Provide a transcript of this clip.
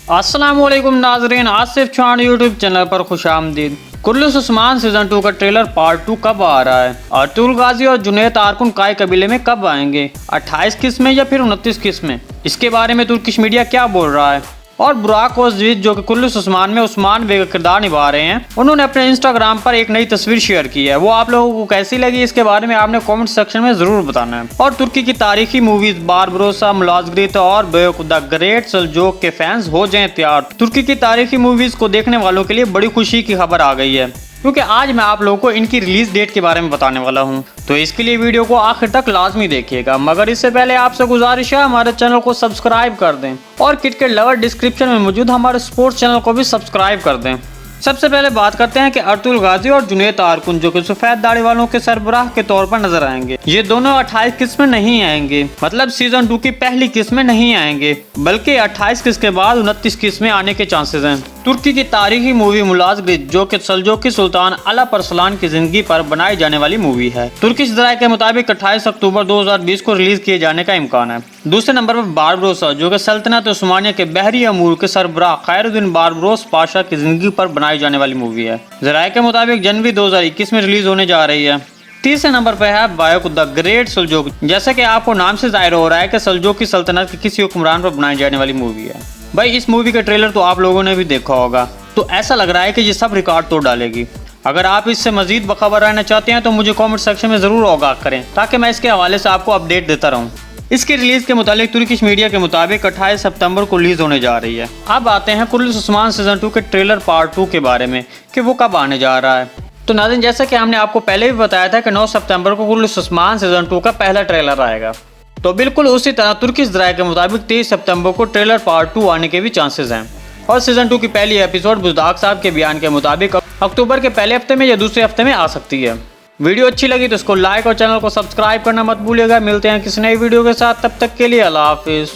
अस्सलामुअलैकुम नाजरीन, Asif Chauhan YouTube channel पर खुशामदीद। कुर्रस उस्मान सीजन 2 का ट्रेलर पार्ट 2 कब आ रहा है? अतुल गाजी और जुनैद आरकुन काय कबीले में कब आएंगे? 28 किस्में या फिर 29 किस्में? इसके बारे में तुर्किश मीडिया क्या बोल रहा है? और बुराक ओज़वीज़ जो कि कुर्रस उस्मान में उस्मान बे का किरदार निभा रहे हैं, उन्होंने अपने इंस्टाग्राम पर एक नई तस्वीर शेयर की है। वो आप लोगों को कैसी लगी, इसके बारे में आपने कमेंट सेक्शन में जरूर बताना है। और तुर्की की तारीखी मूवीज बारबरोसा, मुलाज़गिरित और बेयोक द ग्रेट सेल्जोक के फैंस हो जाएं तैयार। तुर्की की तारीखी मूवीज को देखने वालों के लिए बड़ी खुशी की खबर आ गई है, क्योंकि आज मैं आप लोगों को इनकी रिलीज डेट के बारे में बताने वाला हूं। तो इसके लिए वीडियो को आखिर तक लाजमी देखिएगा। मगर इससे पहले आपसे गुजारिश है, हमारे चैनल को सब्सक्राइब कर दें और क्रिकेट लवर डिस्क्रिप्शन में मौजूद हमारे स्पोर्ट्स चैनल को भी सब्सक्राइब कर दें। सबसे पहले बात करते हैं कि अतुल गाजी और जुनैद आरकुन जो कि सफेद दाढ़ी वालों के सरबराह के तौर पर नजर आएंगे। ये दोनों 28 किस्में नहीं आएंगे, मतलब सीजन 2 की पहली किस्में नहीं आएंगे, बल्कि 28 किस्त के बाद 29 किस्में आने के चांसेस हैं। तुर्की की तारीखी मूवी मुलाज़गिरित जो कि सेल्जोकी सुल्तान अला अरसलान की जिंदगी पर बनाई जाने वाली मूवी है। तुर्किश ज़राए के मुताबिक 28 अक्टूबर 2020 को रिलीज किए जाने का इम्कान है। दूसरे नंबर पर बारबरोसा जो कि सल्तनत उस्मानिया के बहरी अमूर के सरबराह खैरुद्दीन बारबरोस पाशा की जिंदगी पर बनाई जाने वाली मूवी है। ज़राए के मुताबिक जनवरी 2021 में रिलीज होने जा रही है। तीसरे नंबर पर है बेयोक द ग्रेट सेल्जोक। जैसे कि आपको नाम से जाहिर हो रहा है कि सेल्जोक की सल्तनत के किसी हुक्मरान पर बनाई जाने वाली मूवी है। भाई इस मूवी का ट्रेलर तो आप लोगों ने भी देखा होगा, तो ऐसा लग रहा है कि ये सब रिकॉर्ड तोड़ डालेगी। अगर आप इससे मजीद बखबर रहना चाहते हैं तो मुझे कमेंट सेक्शन में जरूर आगाह करें, ताकि मैं इसके हवाले से आपको अपडेट देता रहूं। इसकी रिलीज के मुताबिक तुर्किश मीडिया के मुताबिक 28 सितंबर को रिलीज होने जा रही है। अब आते हैं कुर्रस उस्मान सीजन 2 के ट्रेलर पार्ट 2 के बारे में कि वो कब आने जा रहा है। तो नाज़रीन, जैसा कि हमने आपको पहले भी बताया था कि 9 सितंबर को कुर्रस उस्मान सीजन 2 का पहला ट्रेलर आएगा, तो बिल्कुल उसी तरह तुर्किश ज़राए के मुताबिक 23 सितंबर को ट्रेलर पार्ट 2 आने के भी चांसेस हैं। और सीजन 2 की पहली एपिसोड बुज़दाक साहब के बयान के मुताबिक अक्टूबर के पहले हफ्ते में या दूसरे हफ्ते में आ सकती है। वीडियो अच्छी लगी तो इसको लाइक और चैनल को सब्सक्राइब करना मत भूलिएगा। मिलते हैं किसी नई वीडियो के साथ, तब तक के लिए अल्लाह हाफिज़।